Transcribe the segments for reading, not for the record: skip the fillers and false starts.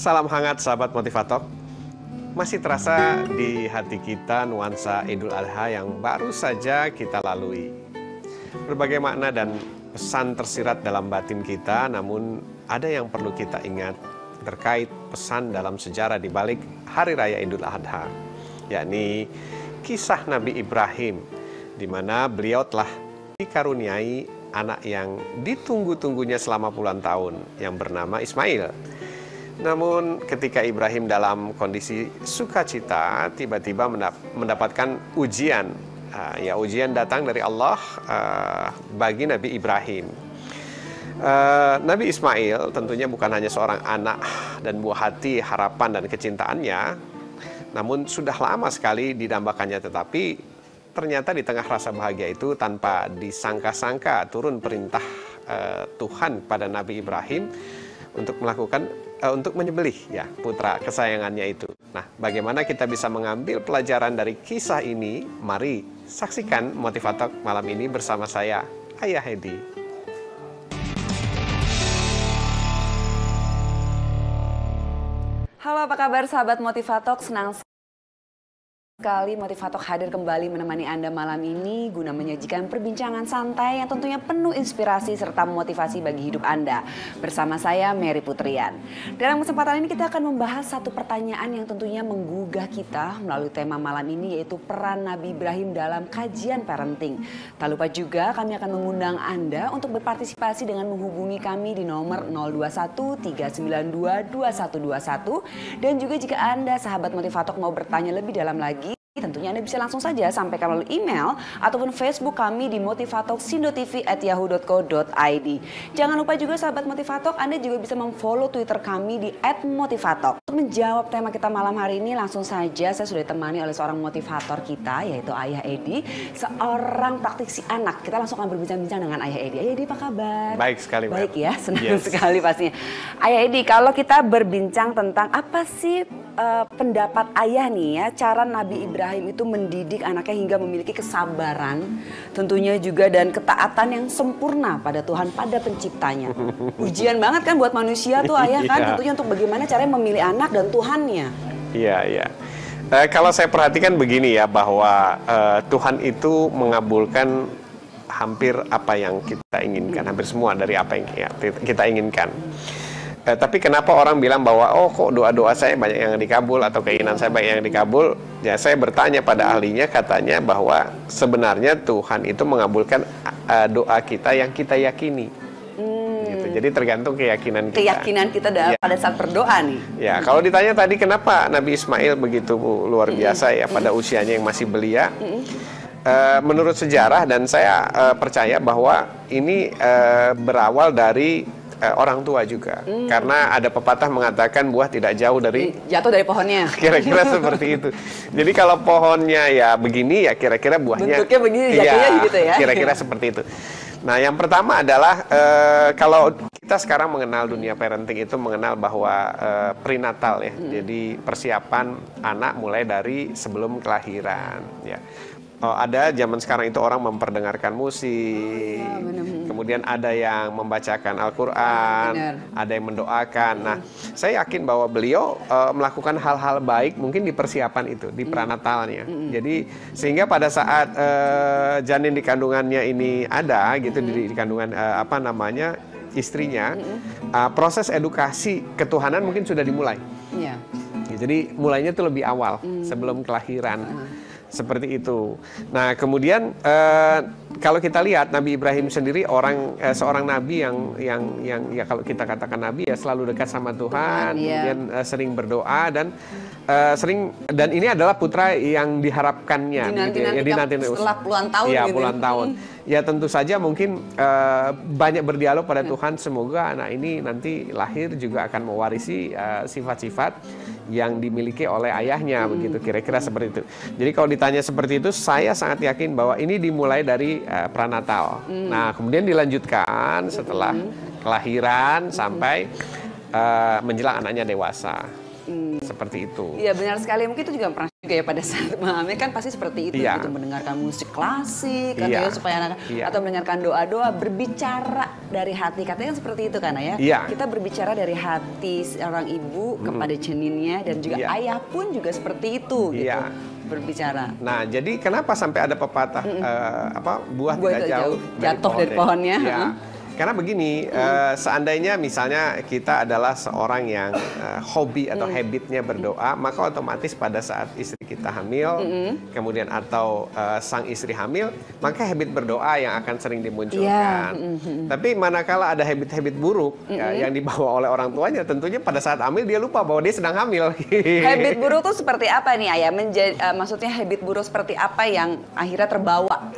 Salam hangat sahabat Motivator. Masih terasa di hati kita nuansa Idul Adha yang baru saja kita lalui. Berbagai makna dan pesan tersirat dalam batin kita, namun ada yang perlu kita ingat terkait pesan dalam sejarah di balik Hari Raya Idul Adha, yakni kisah Nabi Ibrahim, di mana beliau telah dikaruniai anak yang ditunggu-tunggunya selama puluhan tahun yang bernama Ismail. Namun ketika Ibrahim dalam kondisi sukacita tiba-tiba mendapatkan ujian. Ujian datang dari Allah bagi Nabi Ibrahim. Nabi Ismail tentunya bukan hanya seorang anak dan buah hati, harapan dan kecintaannya, namun sudah lama sekali didambakannya. Tetapi ternyata di tengah rasa bahagia itu, tanpa disangka-sangka turun perintah Tuhan pada Nabi Ibrahim untuk menyembelih putra kesayangannya itu. Nah, bagaimana kita bisa mengambil pelajaran dari kisah ini? Mari saksikan Motivator malam ini bersama saya, Ayah Edi. Halo, apa kabar sahabat Motivator? Senang sekali Motivator hadir kembali menemani Anda malam ini guna menyajikan perbincangan santai yang tentunya penuh inspirasi serta motivasi bagi hidup Anda. Bersama saya, Mary Putrian. Dalam kesempatan ini kita akan membahas satu pertanyaan yang tentunya menggugah kita melalui tema malam ini, yaitu peran Nabi Ibrahim dalam kajian parenting. Tak lupa juga kami akan mengundang Anda untuk berpartisipasi dengan menghubungi kami di nomor 021 392 2121. Dan juga jika Anda sahabat Motivator mau bertanya lebih dalam lagi, tentunya Anda bisa langsung saja sampaikan melalui email ataupun Facebook kami di motivatalksindotv@yahoo.co.id. Jangan lupa juga sahabat Motivator, Anda juga bisa memfollow Twitter kami di @motivator. Untuk menjawab tema kita malam hari ini, langsung saja saya sudah ditemani oleh seorang motivator kita, yaitu Ayah Edi, seorang praktisi anak. Kita langsung akan berbincang-bincang dengan Ayah Edi. Ayah Edi, apa kabar? Baik sekali, Baik ya, senang sekali pastinya. Ayah Edi, kalau kita berbincang tentang apa sih pendapat Ayah nih ya, cara Nabi Ibrahim itu mendidik anaknya hingga memiliki kesabaran tentunya juga dan ketaatan yang sempurna pada Tuhan, pada penciptanya. Ujian banget kan buat manusia tuh Ayah kan, tentunya untuk bagaimana caranya memilih anak dan Tuhannya. Iya. Kalau saya perhatikan begini ya, bahwa Tuhan itu mengabulkan hampir apa yang kita inginkan, hampir semua dari apa yang kita inginkan. Tapi kenapa orang bilang bahwa kok doa-doa saya banyak yang dikabul atau keinginan saya banyak yang dikabul? Ya, saya bertanya pada ahlinya, katanya bahwa sebenarnya Tuhan itu mengabulkan doa kita yang kita yakini. Gitu. Jadi tergantung keyakinan kita. Keyakinan kita pada saat berdoa nih. Ya, kalau ditanya tadi kenapa Nabi Ismail begitu luar biasa ya pada usianya yang masih belia? Menurut sejarah, dan saya percaya bahwa ini berawal dari orang tua juga, karena ada pepatah mengatakan buah tidak jauh dari jatuh dari pohonnya. Kira-kira seperti itu. Jadi kalau pohonnya ya begini, ya kira-kira buahnya bentuknya begini, jatuhnya gitu ya. Kira-kira seperti itu. Nah, yang pertama adalah kalau kita sekarang mengenal dunia parenting itu mengenal bahwa prenatal ya. Jadi persiapan anak mulai dari sebelum kelahiran ya. Ada zaman sekarang itu orang memperdengarkan musik, kemudian ada yang membacakan Al-Quran, ada yang mendoakan. Nah, saya yakin bahwa beliau melakukan hal-hal baik mungkin di persiapan itu, di prenatalnya. Jadi sehingga pada saat janin di kandungannya ini ada gitu, di kandungan istrinya, proses edukasi ketuhanan mungkin sudah dimulai. Jadi mulainya itu lebih awal sebelum kelahiran. Seperti itu. Nah, kemudian kalau kita lihat Nabi Ibrahim sendiri seorang nabi yang ya kalau kita katakan nabi ya selalu dekat sama Tuhan, kemudian sering berdoa dan ini adalah putra yang diharapkannya dinanti setelah puluhan tahun. Ya, puluhan tahun. Ya, tentu saja mungkin banyak berdialog pada Tuhan, semoga anak ini nanti lahir juga akan mewarisi sifat-sifat yang dimiliki oleh ayahnya, begitu kira-kira seperti itu. Jadi kalau ditanya seperti itu, saya sangat yakin bahwa ini dimulai dari pranatal. Nah, kemudian dilanjutkan setelah kelahiran sampai menjelang anaknya dewasa. seperti itu. Iya benar sekali, mungkin itu juga pernah juga ya pada saat mengambil kan pasti seperti itu, Iya. gitu, mendengarkan musik klasik, Iya. katanya supaya anak Iya. atau mendengarkan doa-doa, berbicara dari hati, katanya kan seperti itu kan ya. Iya. Kita berbicara dari hati seorang ibu kepada janinnya dan juga Iya. ayah pun juga seperti itu gitu. Iya. Berbicara. Nah, jadi kenapa sampai ada pepatah buah Buah tidak tidak jauh jatuh dari pohonnya. Ya. Karena begini, seandainya misalnya kita adalah seorang yang hobi atau habitnya berdoa, maka otomatis pada saat istri kita hamil, kemudian atau sang istri hamil, maka habit berdoa yang akan sering dimunculkan. Tapi manakala ada habit-habit buruk yang dibawa oleh orang tuanya, tentunya pada saat hamil dia lupa bahwa dia sedang hamil. Habit buruk tuh seperti apa nih Ayah? Maksudnya habit buruk seperti apa yang akhirnya terbawa?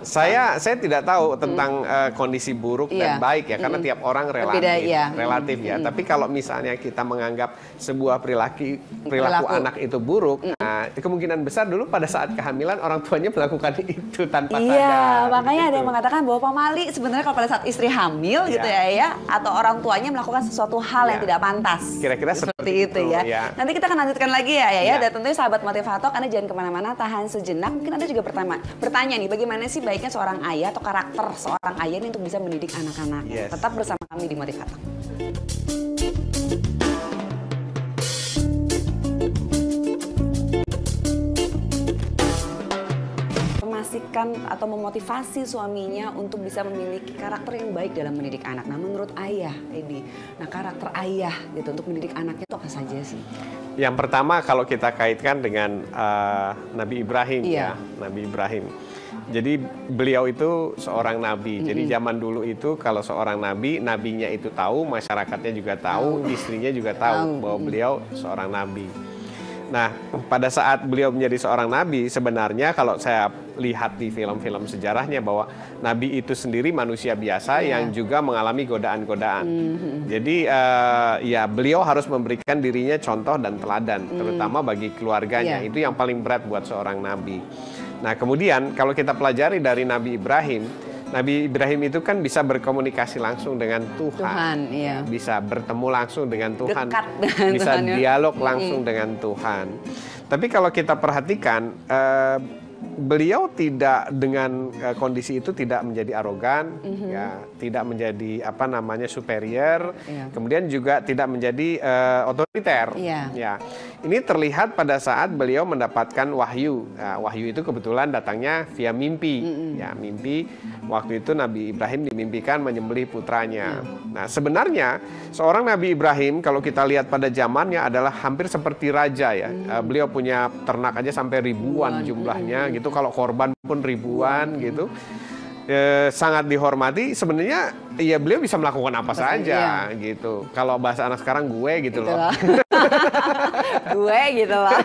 Saya tidak tahu tentang kondisi buruk dan Iya. baik ya, karena tiap orang Berbeda, iya. relatif ya. Tapi kalau misalnya kita menganggap sebuah perilaku anak itu buruk, nah, kemungkinan besar dulu pada saat kehamilan orang tuanya melakukan itu tanpa sadar. Iya, makanya ada gitu. yang mengatakan bahwa Pak Mali sebenarnya kalau pada saat istri hamil gitu ya, atau orang tuanya melakukan sesuatu hal yang tidak pantas. Kira-kira seperti itu itu, ya. ya. Nanti kita akan lanjutkan lagi ya. Ya. Dan tentunya sahabat motivator, Anda jangan kemana-mana, tahan sejenak. Mungkin Anda juga bertanya nih, bagaimana sih baiknya seorang ayah atau karakter seorang ayah ini untuk bisa mendidik anak-anaknya. Yes. Tetap bersama kami di Motivator. Memastikan atau memotivasi suaminya untuk bisa memiliki karakter yang baik dalam mendidik anak. Nah, menurut ayah, Edi, nah karakter ayah gitu untuk mendidik anaknya itu apa saja sih? Yang pertama kalau kita kaitkan dengan Nabi Ibrahim Iya. ya, Nabi Ibrahim. Jadi beliau itu seorang nabi. Jadi zaman dulu itu kalau seorang nabi, nabinya itu tahu, masyarakatnya juga tahu, istrinya juga tahu bahwa beliau seorang nabi. Nah, pada saat beliau menjadi seorang nabi, sebenarnya kalau saya lihat di film-film sejarahnya bahwa nabi itu sendiri manusia biasa yang juga mengalami godaan-godaan. Jadi ya beliau harus memberikan dirinya contoh dan teladan, terutama bagi keluarganya. Itu yang paling berat buat seorang nabi. Nah, kemudian kalau kita pelajari dari Nabi Ibrahim itu kan bisa berkomunikasi langsung dengan Tuhan, iya. bisa bertemu langsung dengan Tuhan, Dekat dengan bisa Tuhan, ya. dialog langsung dengan Tuhan. Tapi kalau kita perhatikan, beliau tidak dengan kondisi itu tidak menjadi arogan, ya, tidak menjadi superior, kemudian juga tidak menjadi otoriter. Ya, ini terlihat pada saat beliau mendapatkan wahyu. Nah, wahyu itu kebetulan datangnya via mimpi. Ya, mimpi waktu itu Nabi Ibrahim dimimpikan menyembelih putranya. Nah, sebenarnya seorang Nabi Ibrahim kalau kita lihat pada zamannya adalah hampir seperti raja ya. Beliau punya ternak aja sampai ribuan jumlahnya gitu. Kalau korban pun ribuan gitu. Sangat dihormati. Sebenarnya ya beliau bisa melakukan apa saja gitu. Kalau bahasa anak sekarang gue gitu loh. Gue gitu loh.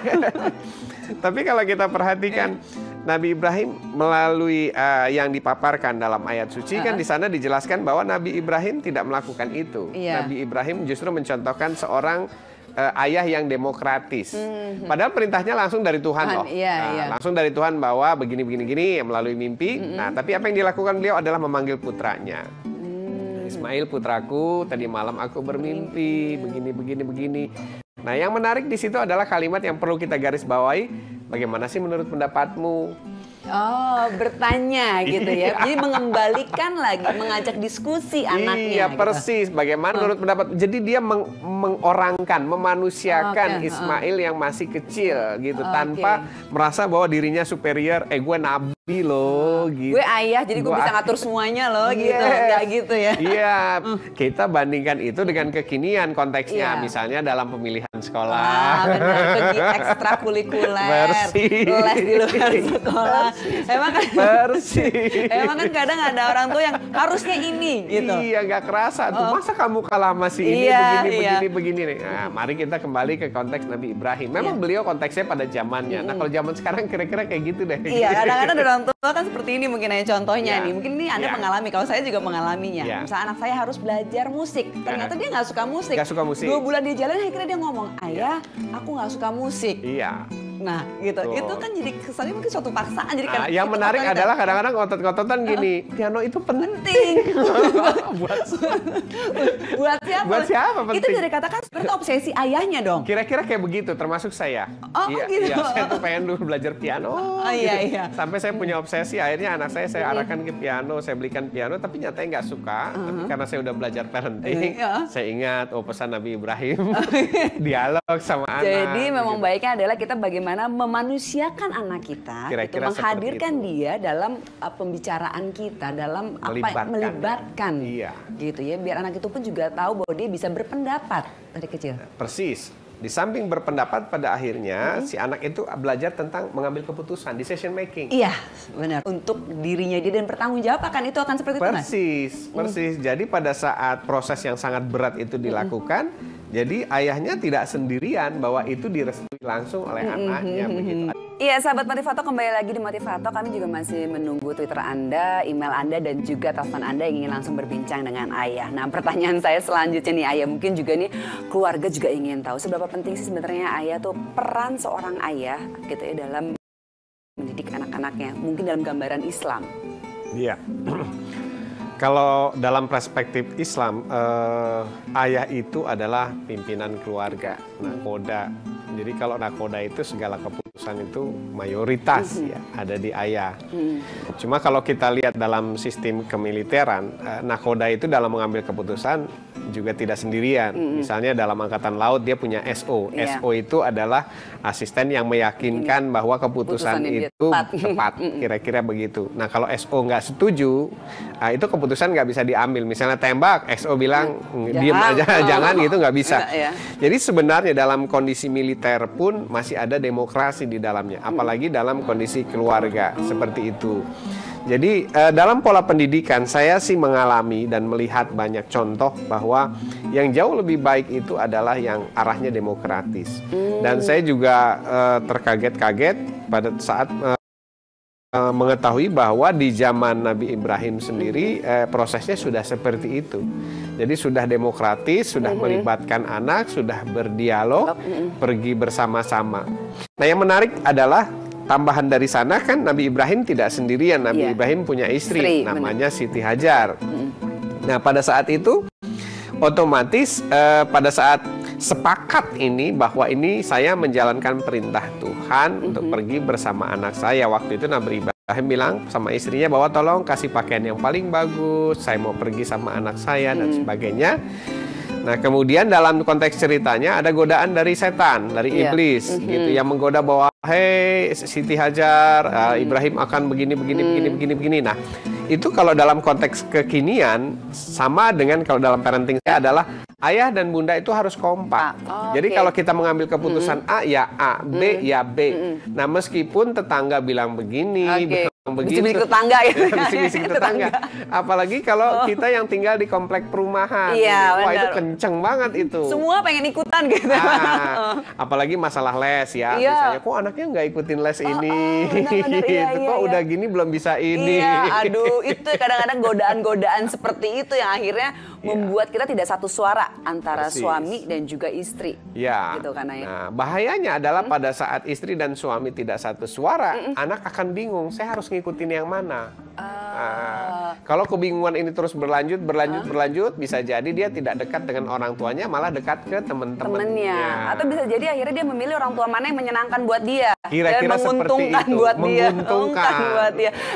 Tapi kalau kita perhatikan Nabi Ibrahim melalui yang dipaparkan dalam ayat suci kan di sana dijelaskan bahwa Nabi Ibrahim tidak melakukan itu. Nabi Ibrahim justru mencontohkan seorang ayah yang demokratis. Padahal perintahnya langsung dari Tuhan loh. Langsung dari Tuhan bahwa begini melalui mimpi. Nah, tapi apa yang dilakukan beliau adalah memanggil putranya. Ismail putraku, tadi malam aku bermimpi begini. Nah, yang menarik di situ adalah kalimat yang perlu kita garis bawahi. Bagaimana sih menurut pendapatmu? Oh, bertanya gitu ya. Jadi mengembalikan lagi, mengajak diskusi anaknya. Iya, persis. Bagaimana menurut pendapat? Jadi dia mengorangkan, memanusiakan Ismail yang masih kecil gitu, tanpa merasa bahwa dirinya superior. Gue nabi loh, gitu. Gue ayah, jadi gue bisa ngatur semuanya loh, gitu. Enggak gitu ya? Iya, kita bandingkan itu dengan kekinian konteksnya, misalnya dalam pemilihan sekolah. Benar, pergi ekstrakurikuler, les di luar sekolah. Emang kan emang kan kadang ada orang tuh yang harusnya ini gitu. Iya, nggak kerasa tuh. Masa kamu kalah masih ini begini nih. Nah, mari kita kembali ke konteks Nabi Ibrahim. Memang beliau konteksnya pada zamannya. Nah, kalau zaman sekarang kira-kira kayak gitu deh. Iya, kadang-kadang ada orang tua kan seperti ini mungkin aja contohnya nih. Mungkin ini Anda mengalami, kalau saya juga mengalaminya. Misalnya anak saya harus belajar musik. Ternyata dia nggak suka musik. 2 bulan dia jalan, akhirnya dia ngomong, ayah, aku nggak suka musik. Iya. Nah, gitu. Tuh. Itu kan jadi kesannya mungkin suatu paksaan. Jadi kan Yang menarik adalah kadang-kadang ngotot-ngototan gini, piano itu penting. buat siapa? Buat siapa penting? Itu bisa dikatakan seperti obsesi ayahnya dong. Kira-kira kayak begitu, termasuk saya. Oh, gitu. Iya, saya tuh pengen dulu belajar piano. Iya. Sampai saya punya obsesi, akhirnya anak saya arahkan ke piano, saya belikan piano, tapi nyatanya nggak suka. Tapi karena saya udah belajar parenting, saya ingat pesan Nabi Ibrahim, dialog sama anak. Jadi memang baiknya adalah kita bagaimana memanusiakan anak kita, Kira-kira itu menghadirkan itu. dia dalam pembicaraan kita, dalam melibatkan. Iya. Gitu ya, biar anak itu pun juga tahu bahwa dia bisa berpendapat dari kecil. Persis. Di samping berpendapat, pada akhirnya si anak itu belajar tentang mengambil keputusan, decision making. Iya, benar. Untuk dirinya dia dan bertanggung jawab itu akan seperti itu, Mas? Persis. Jadi pada saat proses yang sangat berat itu dilakukan, jadi ayahnya tidak sendirian bahwa itu direstui langsung oleh anaknya begitu. Iya, sahabat Motivator, kembali lagi di Motivator. Kami juga masih menunggu Twitter Anda, email Anda, dan juga telepon Anda yang ingin langsung berbincang dengan ayah. Nah, pertanyaan saya selanjutnya nih, ayah, mungkin juga nih keluarga juga ingin tahu seberapa penting sih sebenarnya ayah tuh, peran seorang ayah gitu ya dalam mendidik anak-anaknya, mungkin dalam gambaran Islam. Iya. Kalau dalam perspektif Islam, ayah itu adalah pimpinan keluarga, nakoda. Jadi kalau nakoda itu segala keputusan itu mayoritas ya ada di ayah. Cuma kalau kita lihat dalam sistem kemiliteran, nakoda itu dalam mengambil keputusan juga tidak sendirian. Misalnya dalam angkatan laut dia punya SO. SO itu adalah asisten yang meyakinkan bahwa keputusan itu tepat. Kira-kira begitu. Nah kalau SO nggak setuju, itu keputusan nggak bisa diambil. Misalnya tembak, SO bilang diam aja, jangan gitu, nggak bisa. Jadi sebenarnya dalam kondisi militer pun masih ada demokrasi di dalamnya, apalagi dalam kondisi keluarga seperti itu. Jadi dalam pola pendidikan saya sih mengalami dan melihat banyak contoh bahwa yang jauh lebih baik itu adalah yang arahnya demokratis. Dan saya juga terkaget-kaget pada saat mengetahui bahwa di zaman Nabi Ibrahim sendiri prosesnya sudah seperti itu. Jadi sudah demokratis, sudah melibatkan anak, sudah berdialog, pergi bersama-sama. Nah yang menarik adalah tambahan dari sana kan Nabi Ibrahim tidak sendirian. Nabi Ibrahim punya istri namanya Siti Hajar. Nah pada saat itu otomatis pada saat sepakat ini bahwa ini saya menjalankan perintah Tuhan untuk pergi bersama anak saya. Waktu itu Nabi Ibrahim bilang sama istrinya bahwa tolong kasih pakaian yang paling bagus, saya mau pergi sama anak saya dan sebagainya. Nah kemudian dalam konteks ceritanya ada godaan dari setan, dari iblis gitu yang menggoda bahwa hei Siti Hajar, Ibrahim akan begini. Nah itu kalau dalam konteks kekinian sama dengan kalau dalam parenting saya adalah ayah dan bunda itu harus kompak. Jadi kalau kita mengambil keputusan A ya A, B ya B. Nah meskipun tetangga bilang begini, begitu. Bisik-bisik tetangga gitu. Bisik-bisik tetangga. Apalagi kalau kita yang tinggal di komplek perumahan. Wah itu kenceng banget itu. Semua pengen ikutan gitu. Apalagi masalah les ya. Misalnya kok anaknya nggak ikutin les ini. Kok udah gini belum bisa ini. Aduh itu kadang-kadang godaan-godaan seperti itu yang akhirnya membuat kita tidak satu suara antara suami dan juga istri. Gitu kan, Ayah. Nah bahayanya adalah pada saat istri dan suami tidak satu suara, anak akan bingung. Saya harus ngikutin yang mana. Kalau kebingungan ini terus berlanjut, bisa jadi dia tidak dekat dengan orang tuanya, malah dekat ke teman-temannya. Atau bisa jadi akhirnya dia memilih orang tua mana yang menyenangkan buat dia. Kira-kira dan menguntungkan buat dia. Menguntungkan.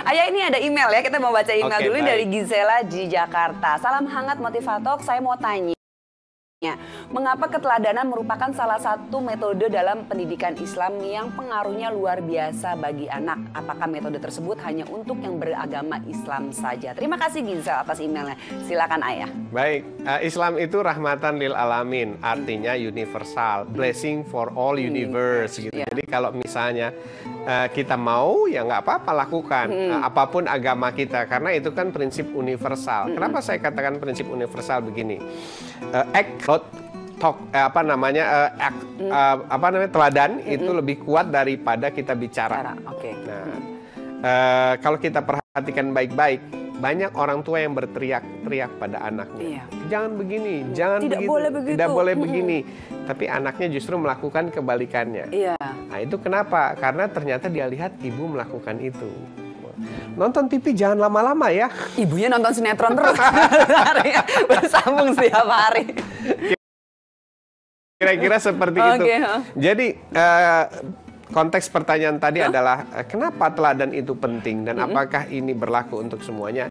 Ayah ini ada email ya, kita mau baca email dulu dari Gisela di Jakarta. Salam hangat Motivator, saya mau tanya. Mengapa keteladanan merupakan salah satu metode dalam pendidikan Islam yang pengaruhnya luar biasa bagi anak? Apakah metode tersebut hanya untuk yang beragama Islam saja? Terima kasih Gisel atas emailnya. Silakan Ayah. Baik, Islam itu rahmatan lil alamin, artinya universal, blessing for all universe gitu. Jadi kalau misalnya kita mau ya nggak apa-apa lakukan apapun agama kita karena itu kan prinsip universal. Kenapa saya katakan prinsip universal begini? Teladan itu lebih kuat daripada kita bicara. Nah, kalau kita perhatikan baik-baik, banyak orang tua yang berteriak-teriak pada anaknya. Iya. Jangan begini, jangan Tidak begitu, boleh begitu. tidak boleh begini. Tapi anaknya justru melakukan kebalikannya. Iya. Nah, itu kenapa? Karena ternyata dia lihat ibu melakukan itu. Nonton TV jangan lama-lama ya. Ibunya nonton sinetron terus. Bersambung setiap hari. Kira-kira seperti itu. Jadi konteks pertanyaan tadi adalah kenapa teladan itu penting dan apakah ini berlaku untuk semuanya?